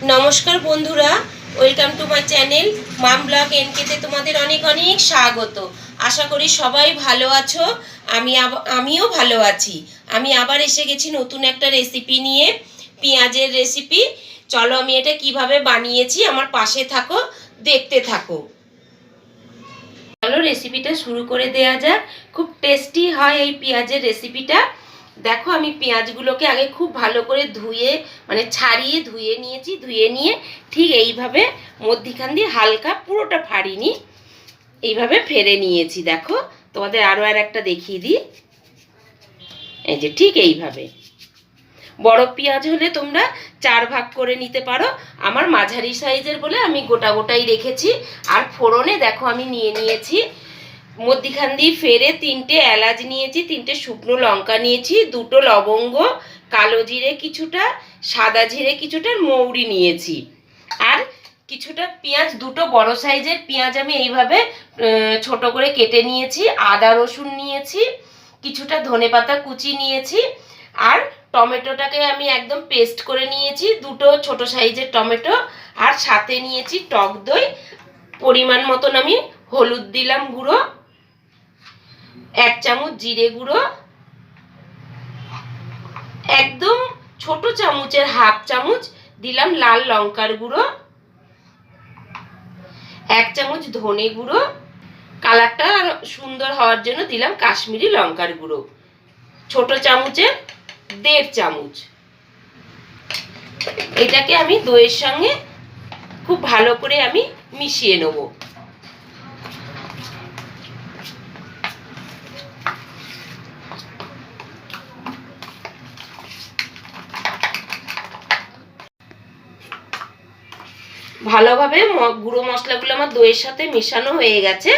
নমস্কার বন্ধুরা, welcome to my channel mom blog এনকেতে তোমাদের অনেক অনেক স্বাগত। আশা করি সবাই ভালো আছো। আমিও ভালো আছি। আমি আবার এসে গেছি নতুন একটা রেসিপি নিয়ে, পেঁয়াজের রেসিপি। চলো আমি এটা কিভাবে বানিয়েছি আমার পাশে থাকো, দেখতে থাকো। চলো রেসিপিটা শুরু করে দেওয়া যাক। খুব টেস্টি হয় এই পেঁয়াজের রেসিপিটা। দেখো আমি পেঁয়াজগুলোকে আগে খুব ভালো করে ধুয়ে ছাড়িয়ে ধুয়ে নিয়েছি। ধুয়ে নিয়ে ঠিক এইভাবে মধ্যিখান দিয়ে হালকা, পুরোটা ফাড়িনি, এইভাবে ফেরে নিয়েছি। দেখো তোমাদের আরও একটা দেখিয়ে দিই। এই যে ঠিক এইভাবে। বড় পেঁয়াজ হলে তোমরা 4 ভাগ করে নিতে পারো। আমার মাঝারি সাইজের বলে আমি গোটা গোটাই রেখেছি। আর ফোড়নে দেখো আমি নিয়েছি মধ্যিখান দিয়ে ফেরে 3টে এলাচ নিয়েছি, 3টে শুকনো লঙ্কা নিয়েছি, 2টো লবঙ্গ, কালো জিরে কিছুটা, সাদা জিরে কিছুটা, মৌরি নিয়েছি। আর কিছুটা পেঁয়াজ, 2টো বড় সাইজের পেঁয়াজ আমি এইভাবে ছোট করে কেটে নিয়েছি। আদা রসুন নিয়েছি, কিছুটা ধনেপাতা কুচি নিয়েছি। আর টমেটোটাকে আমি একদম পেস্ট করে নিয়েছি, 2টো ছোট সাইজের টমেটো। আর সাথে নিয়েছি টক দই। পরিমাণ মতন আমি হলুদ দিলাম গুঁড়ো, 1 চামচ জিরে গুঁড়ো, একদম ছোট চামচের হাফ চামচ দিলাম লাল লঙ্কার গুঁড়ো, 1 চামচ ধনে গুঁড়ো, কালারটা সুন্দর হওয়ার জন্য দিলাম কাশ্মীরি লঙ্কার গুঁড়ো, ছোট চামচের 1.5 চামচ। এটাকে আমি দইয়ের সঙ্গে খুব ভালো করে আমি মিশিয়ে নেব। ভালোভাবে গুঁড়ো মশলাগুলো আমার দইয়ের সাথে মেশানো হয়ে গেছে।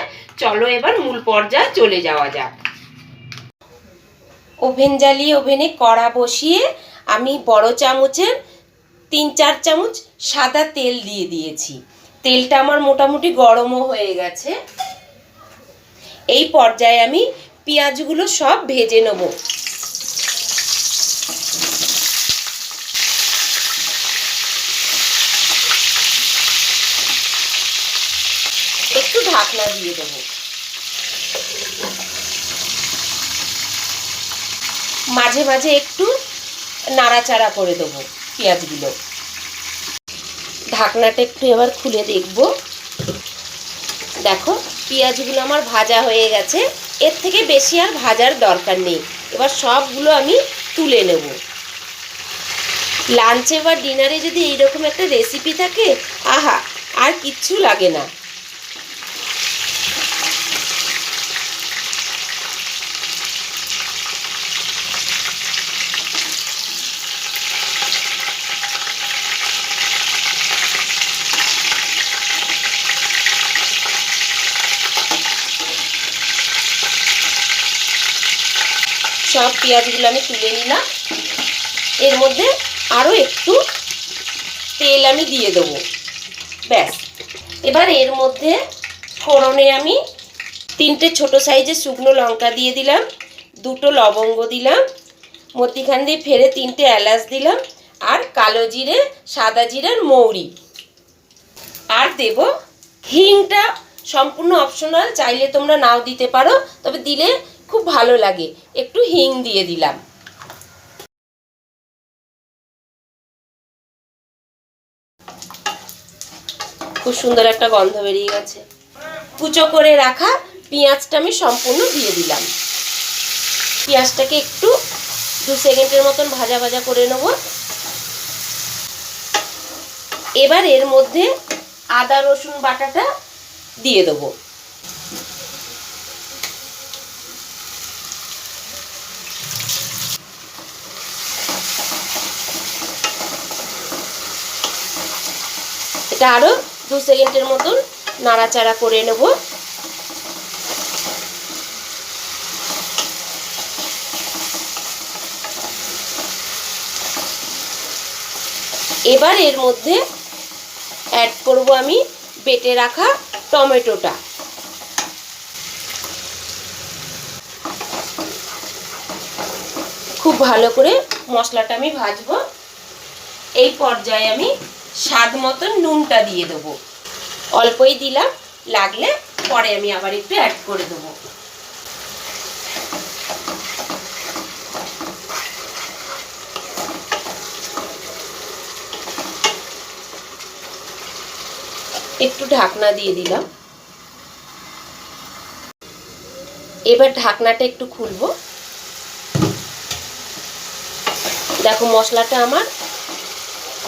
চলো এবার মূল পর্যায়ে চলে যাওয়া যাক। ওভেন জ্বালিয়ে ওভেনে কড়া বসিয়ে আমি বড় চামচের 3-4 চামচ সাদা তেল দিয়ে দিয়েছি। তেলটা আমার মোটামুটি গরমও হয়ে গেছে। এই পর্যায়ে আমি পেঁয়াজগুলো সব ভেজে নেব। একটু ঢাকনা দিয়ে দেবো। মাঝে মাঝে একটু নাড়াচাড়া করে দেবো পেঁয়াজগুলো। ঢাকনাটা একটু এবার খুলে দেখব। দেখো পেঁয়াজগুলো আমার ভাজা হয়ে গেছে। এর থেকে বেশি আর ভাজার দরকার নেই। এবার সবগুলো আমি তুলে নেব। লাঞ্চে বা ডিনারে যদি এইরকম একটা রেসিপি থাকে, আহা, আর কিচ্ছু লাগে না। সব পেঁয়াজগুলো আমি তুলে নিলাম। এর মধ্যে আরও একটু তেল আমি দিয়ে দেবো। ব্যাস। এবার এর মধ্যে ফোড়নে আমি 3টে ছোট সাইজের শুকনো লঙ্কা দিয়ে দিলাম, 2টো লবঙ্গ দিলাম, মধ্যিখান দিয়ে ফেরে 3টে এলাচ দিলাম, আর কালো জিরে, সাদা জিরার মৌরি। আর দেব হিংটা, সম্পূর্ণ অপশনাল, চাইলে তোমরা নাও দিতে পারো, তবে দিলে খুব ভালো লাগে। একটু হিং দিয়ে দিলাম। খুব সুন্দর একটা গন্ধ বেরিয়ে গেছে। কুচো করে রাখা পেঁয়াজটা আমি সম্পূর্ণ দিয়ে দিলাম। পেঁয়াজটাকে একটু 2 সেকেন্ডের মতন ভাজা ভাজা করে নেব। এবার এর মধ্যে আদা রসুন বাটাটা দিয়ে দেবো। এটা আরও 2 সেকেন্ডের মতন নাড়াচাড়া করে নেব। এবার এর মধ্যে অ্যাড করব আমি বেটে রাখা টমেটোটা। খুব ভালো করে মশলাটা আমি ভাজবো। এই পর্যায়ে আমি স্বাদ মতন নুনটা দিয়ে দেবো। অল্পই দিলাম, লাগলে পরে আমি আবার একটু অ্যাড করে দেবো। একটু ঢাকনা দিয়ে দিলাম। এবার ঢাকনাটা একটু খুলবো। দেখো মশলাটা আমার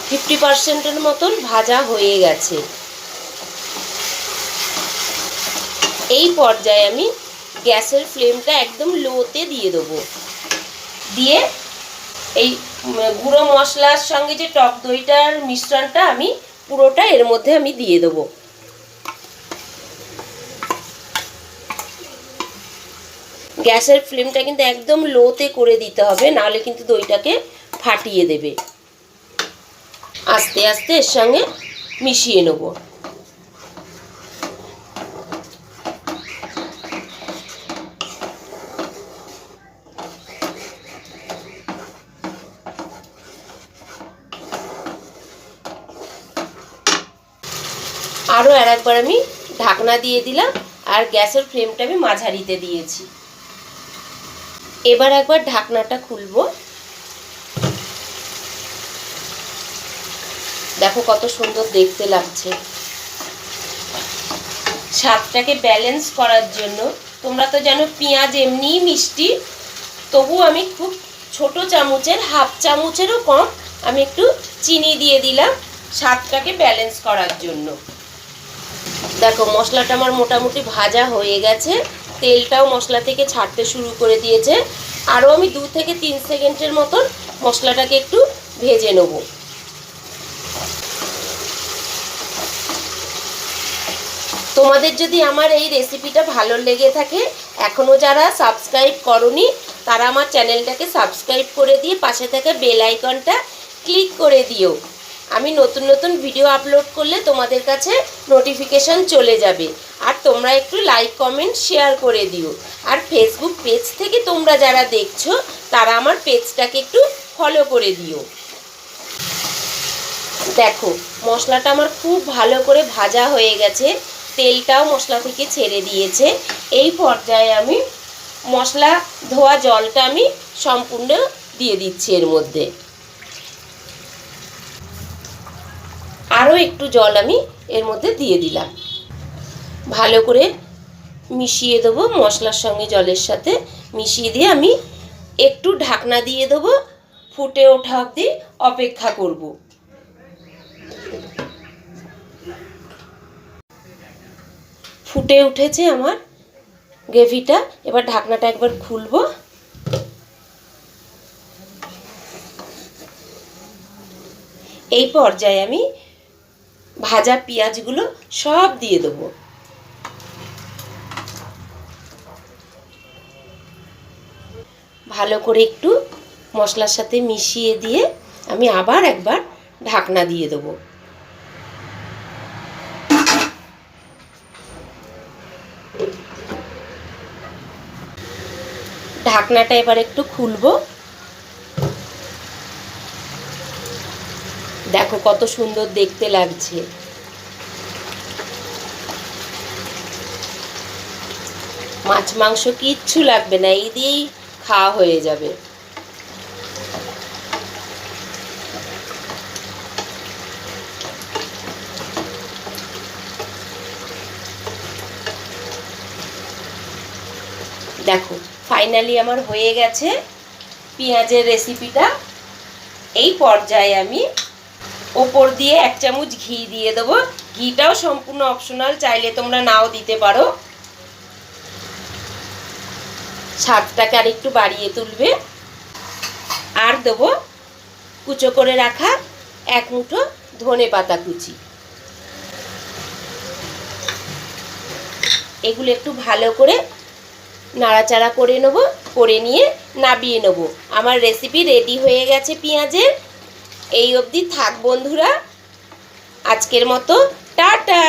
50% মতন ভাজা হয়ে গেছে। এই পর্যায়ে আমি গ্যাসের ফ্লেমটা একদম লোতে দিয়ে দেবো। দিয়ে এই গুঁড়ো মশলার সঙ্গে যে টক দইটার মিশ্রণটা আমি পুরোটা এর মধ্যে আমি দিয়ে দেবো। গ্যাসের ফ্লেমটা কিন্তু একদম লোতে করে দিতে হবে, নাহলে কিন্তু দইটাকে ফাটিয়ে দেবে। আস্তে আস্তে এর সঙ্গে মিশিয়ে নেব। আরও একবার আমি ঢাকনা দিয়ে দিলাম, আর গ্যাসের ফ্লেমটা আমি মাঝারিতে দিয়েছি। এবার একবার ঢাকনাটা খুলবো। দেখো কত সুন্দর দেখতে লাগছে। স্বাদটাকে ব্যালেন্স করার জন্য, তোমরা তো জানো পেঁয়াজ এমনিই মিষ্টি, তবু আমি খুব ছোট চামচের হাফ চামচেরও কম আমি একটু চিনি দিয়ে দিলাম স্বাদটাকে ব্যালেন্স করার জন্য। দেখো মশলাটা আমার মোটামুটি ভাজা হয়ে গেছে, তেলটাও মশলা থেকে ছাড়তে শুরু করে দিয়েছে। আরও আমি 2 থেকে 3 সেকেন্ডের মতন মশলাটাকে একটু ভেজে নেব। তোমাদের যদি আমার এই রেসিপিটা ভালো লেগে থাকে, এখনও যারা সাবস্ক্রাইব করোনি তারা আমার চ্যানেলটাকে সাবস্ক্রাইব করে দিয়ে পাশে থাকা বেল আইকনটা ক্লিক করে দিও। আমি নতুন নতুন ভিডিও আপলোড করলে তোমাদের কাছে নোটিফিকেশান চলে যাবে। আর তোমরা একটু লাইক কমেন্ট শেয়ার করে দিও। আর ফেসবুক পেজ থেকে তোমরা যারা দেখছো তারা আমার পেজটাকে একটু ফলো করে দিও। দেখো মশলাটা আমার খুব ভালো করে ভাজা হয়ে গেছে, তেলটাও মশলা থেকে ছেড়ে দিয়েছে। এই পর্যায়ে আমি মশলা ধোয়া জলটা আমি সম্পূর্ণ দিয়ে দিচ্ছি এর মধ্যে। আরও একটু জল আমি এর মধ্যে দিয়ে দিলাম। ভালো করে মিশিয়ে দেবো, মশলার সঙ্গে জলের সাথে মিশিয়ে দিয়ে আমি একটু ঢাকনা দিয়ে দেবো। ফুটে ওঠা অবধি অপেক্ষা করব। ফুটে উঠেছে আমার গ্রেভিটা। এবার ঢাকনাটা একবার খুলবো। এই পর্যায়ে আমি ভাজা পেঁয়াজগুলো সব দিয়ে দেবো। ভালো করে একটু মশলার সাথে মিশিয়ে দিয়ে আমি আবার একবার ঢাকনা দিয়ে দেবো। ঢাকনাটা এবার একটু খুলবো। দেখো কত সুন্দর দেখতে লাগছে। মাছ মাংস কিচ্ছু লাগবে না, এই দিয়েই খাওয়া হয়ে যাবে। দেখো ফাইনালি আমার হয়ে গেছে পেঁয়াজের রেসিপিটা। এই পর্যায়ে আমি ওপর দিয়ে 1 চামচ ঘি দিয়ে দেবো। ঘিটাও সম্পূর্ণ অপশনাল, চাইলে তোমরা নাও দিতে পারো, স্বাদটাকে আর একটু বাড়িয়ে তুলবে। আর দেবো কুচো করে রাখা 1 মুঠো ধনেপাতা কুচি। এগুলো একটু ভালো করে নাড়াচাড়া করে নেব, করে নিয়ে নামিয়ে নেব। আমার রেসিপি রেডি হয়ে গেছে পেঁয়াজের। এই অবধি থাক বন্ধুরা, আজকের মতো টাটা।